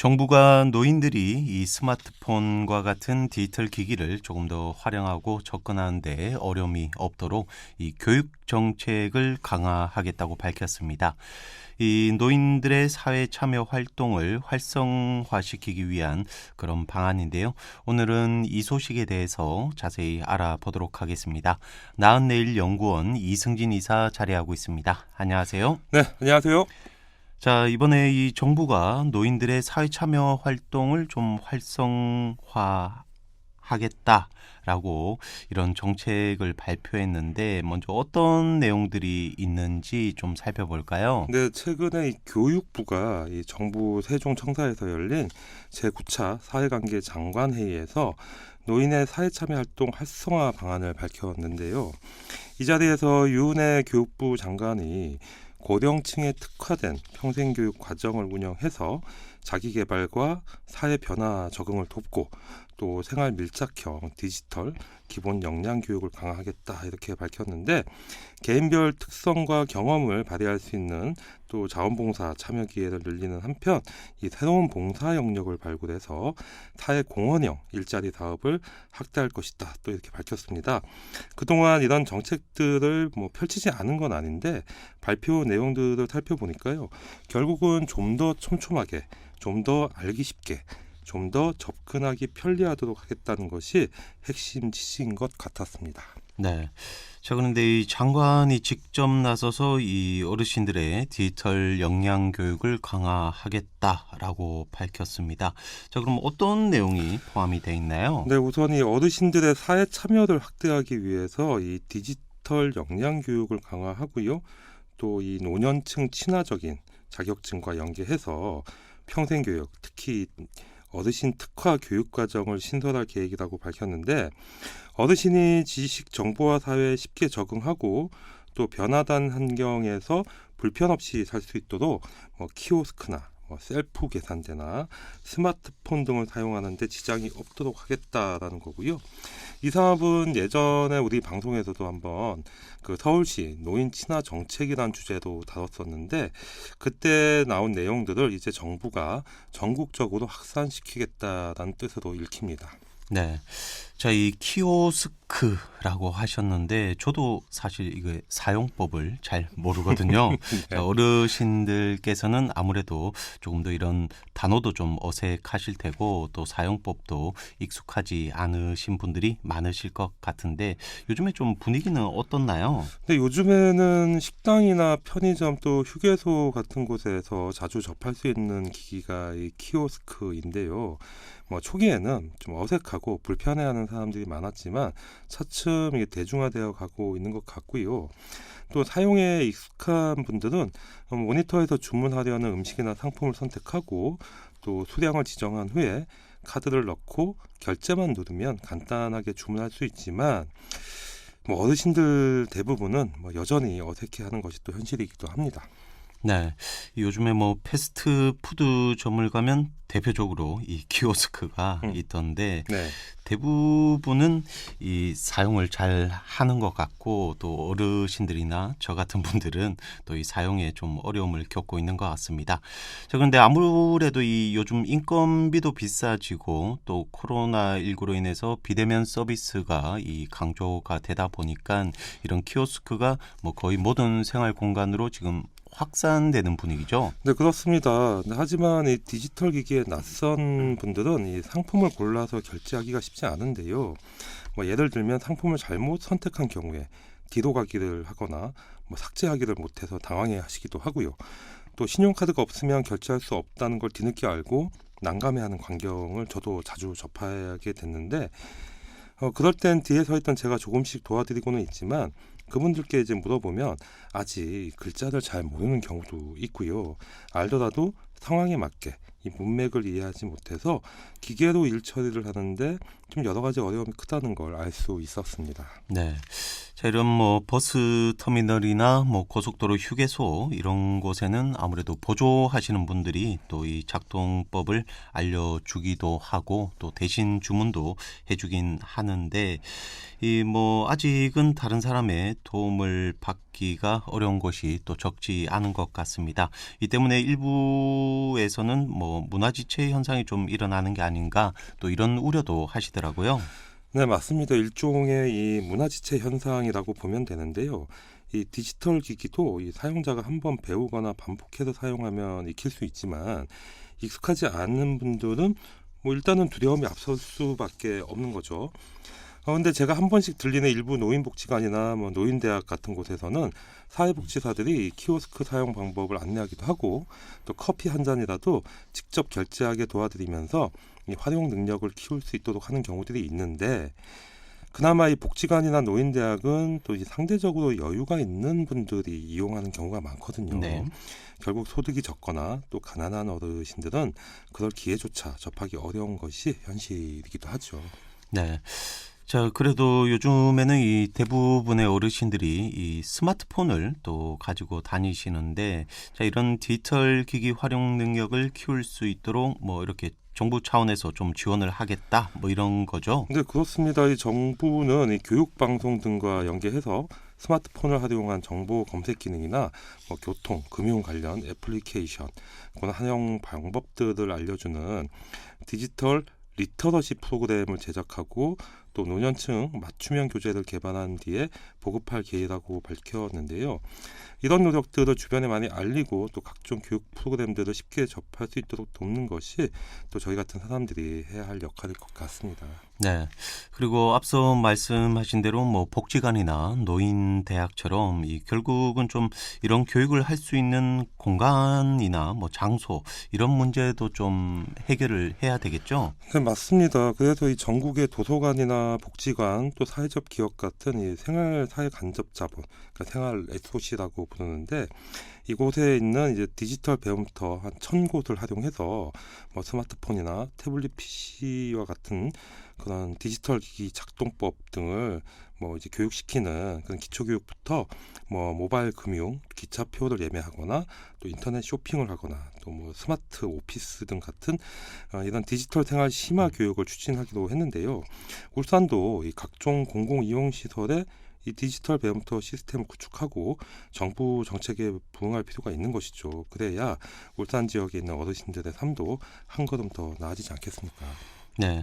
정부가 노인들이 이 스마트폰과 같은 디지털 기기를 조금 더 활용하고 접근하는 데 어려움이 없도록 이 교육 정책을 강화하겠다고 밝혔습니다. 이 노인들의 사회 참여 활동을 활성화시키기 위한 그런 방안인데요. 오늘은 이 소식에 대해서 자세히 알아보도록 하겠습니다. 나은내일 연구원 이승진 이사 자리하고 있습니다. 안녕하세요. 네, 안녕하세요. 자, 이번에 이 정부가 노인들의 사회 참여 활동을 좀 활성화하겠다라고 이런 정책을 발표했는데 먼저 어떤 내용들이 있는지 좀 살펴볼까요? 네, 최근에 이 교육부가 이 정부 세종청사에서 열린 제9차 사회관계 장관회의에서 노인의 사회참여 활동 활성화 방안을 밝혔는데요. 이 자리에서 유은혜 교육부 장관이 고령층에 특화된 평생교육 과정을 운영해서 자기개발과 사회 변화 적응을 돕고 또 생활 밀착형 디지털 기본 역량 교육을 강화하겠다 이렇게 밝혔는데 개인별 특성과 경험을 발휘할 수 있는 또 자원봉사 참여 기회를 늘리는 한편 이 새로운 봉사 영역을 발굴해서 사회 공헌형 일자리 사업을 확대할 것이다 또 이렇게 밝혔습니다. 그동안 이런 정책들을 펼치지 않은 건 아닌데 발표 내용들을 살펴보니까요. 결국은 좀 더 촘촘하게 좀 더 알기 쉽게 좀 더 접근하기 편리하도록 하겠다는 것이 핵심 지시인 것 같았습니다. 네. 자, 그런데 이 장관이 직접 나서서 이 어르신들의 디지털 역량 교육을 강화하겠다라고 밝혔습니다. 자, 그럼 어떤 내용이 포함이 되어 있나요? 네, 우선 이 어르신들의 사회 참여를 확대하기 위해서 이 디지털 역량 교육을 강화하고요. 또 이 노년층 친화적인 자격증과 연계해서 평생교육, 특히 어르신 특화 교육 과정을 신설할 계획이라고 밝혔는데 어르신이 지식 정보화 사회에 쉽게 적응하고 또 변화단 환경에서 불편 없이 살 수 있도록 키오스크나 셀프 계산대나 스마트폰 등을 사용하는 데 지장이 없도록 하겠다라는 거고요. 이 사업은 예전에 우리 방송에서도 한번 그 서울시 노인 친화 정책이라는 주제로 다뤘었는데 그때 나온 내용들을 이제 정부가 전국적으로 확산시키겠다라는 뜻으로 읽힙니다. 네. 자, 이 키오스크라고 하셨는데 저도 사실 이거 사용법을 잘 모르거든요. 네. 자, 어르신들께서는 아무래도 조금 더 이런 단어도 좀 어색하실 테고 또 사용법도 익숙하지 않으신 분들이 많으실 것 같은데 요즘에 좀 분위기는 어떻나요? 근데 요즘에는 식당이나 편의점 또 휴게소 같은 곳에서 자주 접할 수 있는 기기가 이 키오스크인데요. 초기에는 좀 어색하고 불편해하는 사람들이 많았지만 차츰 이게 대중화되어 가고 있는 것 같고요. 또 사용에 익숙한 분들은 모니터에서 주문하려는 음식이나 상품을 선택하고 또 수량을 지정한 후에 카드를 넣고 결제만 누르면 간단하게 주문할 수 있지만 어르신들 대부분은 여전히 어색해하는 것이 또 현실이기도 합니다. 네. 요즘에 패스트푸드점을 가면 대표적으로 이 키오스크가 있던데 네. 대부분은 이 사용을 잘 하는 것 같고 또 어르신들이나 저 같은 분들은 또 이 사용에 좀 어려움을 겪고 있는 것 같습니다. 자, 그런데 아무래도 이 요즘 인건비도 비싸지고 또 코로나19로 인해서 비대면 서비스가 이 강조가 되다 보니까 이런 키오스크가 거의 모든 생활 공간으로 지금 확산되는 분위기죠. 네, 그렇습니다. 하지만 이 디지털 기기에 낯선 분들은 이 상품을 골라서 결제하기가 쉽지 않은데요. 예를 들면 상품을 잘못 선택한 경우에 뒤로 가기를 하거나 삭제하기를 못해서 당황해 하시기도 하고요. 또 신용카드가 없으면 결제할 수 없다는 걸 뒤늦게 알고 난감해하는 광경을 저도 자주 접하게 됐는데 그럴 땐 뒤에 서 있던 제가 조금씩 도와드리고는 있지만 그분들께 이제 물어보면 아직 글자를 잘 모르는 경우도 있고요. 알더라도 상황에 맞게 이 문맥을 이해하지 못해서 기계로 일 처리를 하는데 좀 여러 가지 어려움이 크다는 걸 알 수 있었습니다. 네. 자, 이런 버스 터미널이나 고속도로 휴게소 이런 곳에는 아무래도 보조하시는 분들이 또 이 작동법을 알려주기도 하고 또 대신 주문도 해주긴 하는데 이 아직은 다른 사람의 도움을 받기가 어려운 것이 또 적지 않은 것 같습니다. 이 때문에 일부에서는 또 문화지체 현상이 좀 일어나는 게 아닌가 또 이런 우려도 하시더라고요. 네, 맞습니다. 일종의 이 문화지체 현상이라고 보면 되는데요. 이 디지털 기기도 이 사용자가 한번 배우거나 반복해서 사용하면 익힐 수 있지만 익숙하지 않은 분들은 뭐 일단은 두려움이 앞설 수밖에 없는 거죠. 근데 제가 한 번씩 들리는 일부 노인복지관이나 뭐 노인대학 같은 곳에서는 사회복지사들이 이 키오스크 사용 방법을 안내하기도 하고 또 커피 한 잔이라도 직접 결제하게 도와드리면서 이 활용 능력을 키울 수 있도록 하는 경우들이 있는데 그나마 이 복지관이나 노인대학은 또 이 상대적으로 여유가 있는 분들이 이용하는 경우가 많거든요. 네. 결국 소득이 적거나 또 가난한 어르신들은 그럴 기회조차 접하기 어려운 것이 현실이기도 하죠. 네. 자, 그래도 요즘에는 이 대부분의 어르신들이 이 스마트폰을 또 가지고 다니시는데, 자, 이런 디지털 기기 활용 능력을 키울 수 있도록 뭐 이렇게 정부 차원에서 좀 지원을 하겠다, 뭐 이런 거죠. 네, 그렇습니다. 이 정부는 이 교육 방송 등과 연계해서 스마트폰을 활용한 정보 검색 기능이나 뭐 교통, 금융 관련 애플리케이션, 그런 활용 방법들을 알려주는 디지털 리터러시 프로그램을 제작하고 또 노년층 맞춤형 교재를 개발한 뒤에 보급할 계획이라고 밝혔는데요. 이런 노력들을 주변에 많이 알리고 또 각종 교육 프로그램들을 쉽게 접할 수 있도록 돕는 것이 또 저희 같은 사람들이 해야 할 역할일 것 같습니다. 네. 그리고 앞서 말씀하신 대로 뭐 복지관이나 노인대학처럼 이 결국은 좀 이런 교육을 할 수 있는 공간이나 뭐 장소 이런 문제도 좀 해결을 해야 되겠죠. 네, 맞습니다. 그래서 이 전국의 도서관이나 복지관 또 사회적 기업 같은 이 생활 사회 간접 자본, 그러니까 생활 SOC라고 부르는데 이곳에 있는 이제 디지털 배움터 한 1,000곳을 활용해서 뭐 스마트폰이나 태블릿 PC와 같은 그런 디지털 기기 작동법 등을 뭐 이제 교육시키는 그런 기초 교육부터 뭐 모바일 금융, 기차표를 예매하거나 또 인터넷 쇼핑을 하거나 또 뭐 스마트 오피스 등 같은 이런 디지털 생활 심화 교육을 추진하기로 했는데요. 울산도 이 각종 공공 이용 시설에 이 디지털 배움터 시스템을 구축하고 정부 정책에 부응할 필요가 있는 것이죠. 그래야 울산 지역에 있는 어르신들의 삶도 한 걸음 더 나아지지 않겠습니까? 네.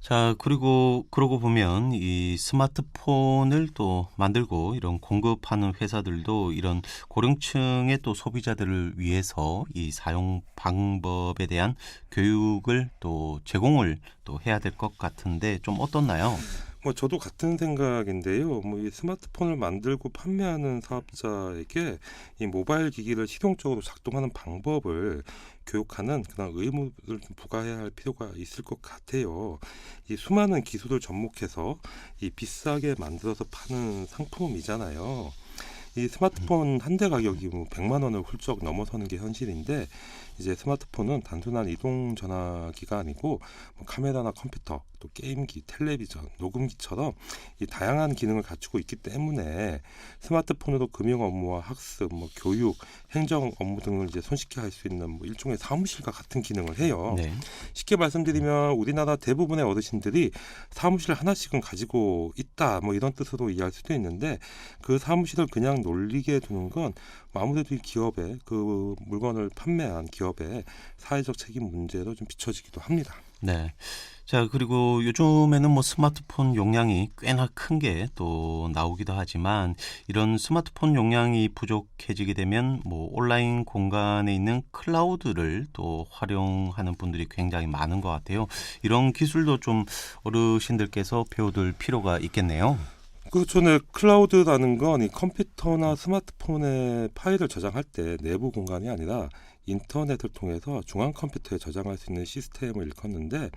자, 그리고 그러고 보면 이 스마트폰을 또 만들고 이런 공급하는 회사들도 이런 고령층의 또 소비자들을 위해서 이 사용 방법에 대한 교육을 또 제공을 또 해야 될 것 같은데 좀 어떻나요? 뭐 저도 같은 생각인데요. 뭐 이 스마트폰을 만들고 판매하는 사업자에게 이 모바일 기기를 실용적으로 작동하는 방법을 교육하는 그런 의무를 좀 부과해야 할 필요가 있을 것 같아요. 이 수많은 기술을 접목해서 이 비싸게 만들어서 파는 상품이잖아요. 이 스마트폰 한 대 가격이 뭐 100만 원을 훌쩍 넘어서는 게 현실인데 이제 스마트폰은 단순한 이동 전화기가 아니고 뭐 카메라나 컴퓨터, 또 게임기, 텔레비전, 녹음기처럼 이 다양한 기능을 갖추고 있기 때문에 스마트폰으로 금융 업무와 학습, 뭐 교육, 행정 업무 등을 이제 손쉽게 할 수 있는 뭐 일종의 사무실과 같은 기능을 해요. 네. 쉽게 말씀드리면 우리나라 대부분의 어르신들이 사무실 하나씩은 가지고 있다 뭐 이런 뜻으로 이해할 수도 있는데 그 사무실을 그냥 놀리게 두는 건 아무래도 이 기업에 그 물건을 판매한 기업의 사회적 책임 문제로 좀 비춰지기도 합니다. 네. 자, 그리고 요즘에는 뭐 스마트폰 용량이 꽤나 큰 게 또 나오기도 하지만 이런 스마트폰 용량이 부족해지게 되면 뭐 온라인 공간에 있는 클라우드를 또 활용하는 분들이 굉장히 많은 것 같아요. 이런 기술도 좀 어르신들께서 배워둘 필요가 있겠네요. 그렇죠. 네, 클라우드라는 건 이 컴퓨터나 스마트폰에 파일을 저장할 때 내부 공간이 아니라 인터넷을 통해서 중앙 컴퓨터에 저장할 수 있는 시스템을 일컫는데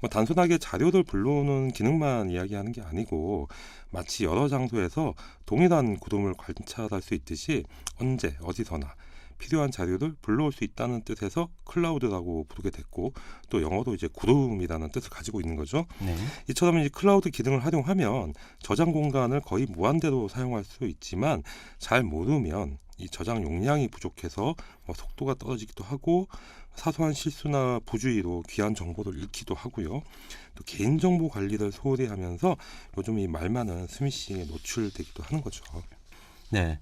뭐 단순하게 자료를 불러오는 기능만 이야기하는 게 아니고 마치 여러 장소에서 동일한 구름을 관찰할 수 있듯이 언제 어디서나 필요한 자료를 불러올 수 있다는 뜻에서 클라우드라고 부르게 됐고 또 영어로 이제 구름이라는 뜻을 가지고 있는 거죠. 네. 이처럼 이 클라우드 기능을 활용하면 저장 공간을 거의 무한대로 사용할 수 있지만 잘 모르면 이 저장 용량이 부족해서 뭐 속도가 떨어지기도 하고 사소한 실수나 부주의로 귀한 정보를 잃기도 하고요. 또 개인정보 관리를 소홀히 하면서 요즘 이 말 많은 스미싱에 노출되기도 하는 거죠. 네.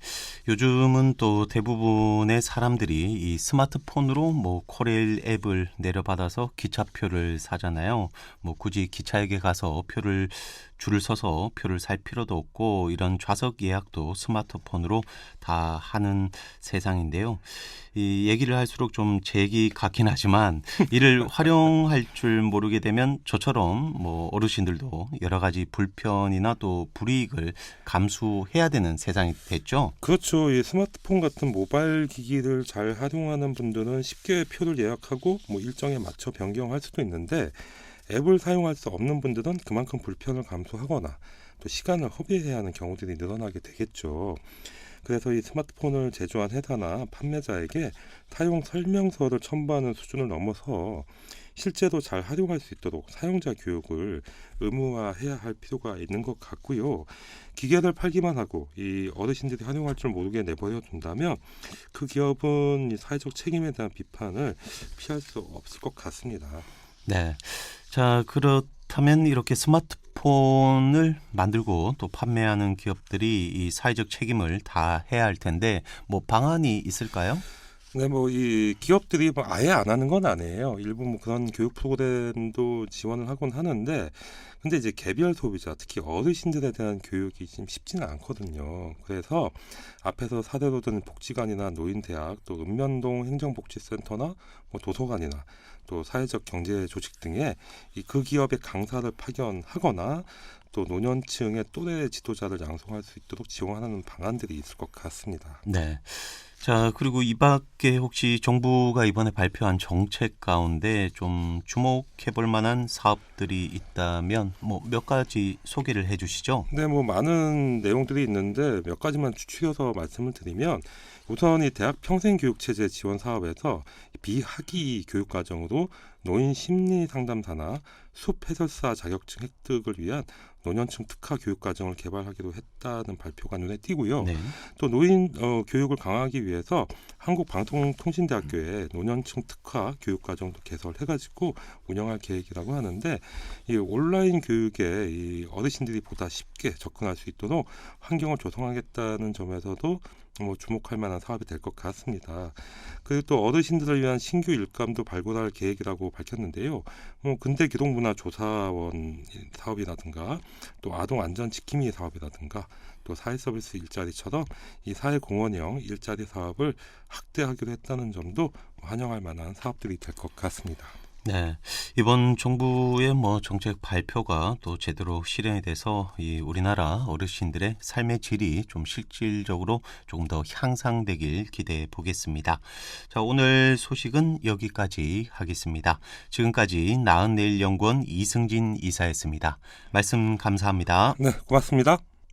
요즘은 또 대부분의 사람들이 이 스마트폰으로 뭐 코레일 앱을 내려받아서 기차표를 사잖아요. 뭐 굳이 기차역에 가서 줄을 서서 표를 살 필요도 없고 이런 좌석 예약도 스마트폰으로 다 하는 세상인데요. 이 얘기를 할수록 좀 제기 같긴 하지만 이를 활용할 줄 모르게 되면 저처럼 뭐 어르신들도 여러 가지 불편이나 또 불이익을 감수해야 되는 세상이 됐죠. 그렇죠. 이 스마트폰 같은 모바일 기기를 잘 활용하는 분들은 쉽게 표를 예약하고 뭐 일정에 맞춰 변경할 수도 있는데 앱을 사용할 수 없는 분들은 그만큼 불편을 감수하거나 또 시간을 허비해야 하는 경우들이 늘어나게 되겠죠. 그래서 이 스마트폰을 제조한 회사나 판매자에게 사용 설명서를 첨부하는 수준을 넘어서 실제로 잘 활용할 수 있도록 사용자 교육을 의무화해야 할 필요가 있는 것 같고요. 기계를 팔기만 하고 이 어르신들이 활용할 줄 모르게 내버려 둔다면 그 기업은 이 사회적 책임에 대한 비판을 피할 수 없을 것 같습니다. 네. 자, 그렇다면 이렇게 스마트폰을 만들고 또 판매하는 기업들이 이 사회적 책임을 다 해야 할 텐데 뭐 방안이 있을까요? 네, 뭐 이 기업들이 뭐 아예 안 하는 건 아니에요. 일부 뭐 그런 교육 프로그램도 지원을 하곤 하는데, 근데 이제 개별 소비자, 특히 어르신들에 대한 교육이 좀 쉽지는 않거든요. 그래서 앞에서 사례로 든 복지관이나 노인대학, 또 읍면동 행정복지센터나 뭐 도서관이나 또 사회적 경제 조직 등에 그 기업의 강사를 파견하거나 또 노년층의 또래 지도자를 양성할 수 있도록 지원하는 방안들이 있을 것 같습니다. 네. 자, 그리고 이 밖에 혹시 정부가 이번에 발표한 정책 가운데 좀 주목해 볼 만한 사업들이 있다면 뭐 몇 가지 소개를 해 주시죠. 네, 뭐 많은 내용들이 있는데 몇 가지만 추려서 말씀을 드리면 우선 이 대학 평생교육체제 지원 사업에서 비학위 교육 과정으로 노인 심리 상담사나 숲 해설사 자격증 획득을 위한 노년층 특화 교육 과정을 개발하기로 했다는 발표가 눈에 띄고요. 네. 또 노인 교육을 강화하기 위해서 한국방송통신대학교에 노년층 특화 교육 과정도 개설해가지고 운영할 계획이라고 하는데 이 온라인 교육에 이 어르신들이 보다 쉽게 접근할 수 있도록 환경을 조성하겠다는 점에서도 뭐 주목할 만한 사업이 될 것 같습니다. 그리고 또 어르신들을 위한 신규 일감도 발굴할 계획이라고 밝혔는데요. 뭐 근대 기록문화 조사원 사업이라든가 또 아동 안전 지킴이 사업이라든가 또 사회 서비스 일자리처럼 이 사회 공헌형 일자리 사업을 확대하기로 했다는 점도 환영할 만한 사업들이 될 것 같습니다. 네. 이번 정부의 뭐 정책 발표가 또 제대로 실현이 돼서 이 우리나라 어르신들의 삶의 질이 좀 실질적으로 조금 더 향상되길 기대해 보겠습니다. 자, 오늘 소식은 여기까지 하겠습니다. 지금까지 나은내일연구원 이승진 이사였습니다. 말씀 감사합니다. 네, 고맙습니다.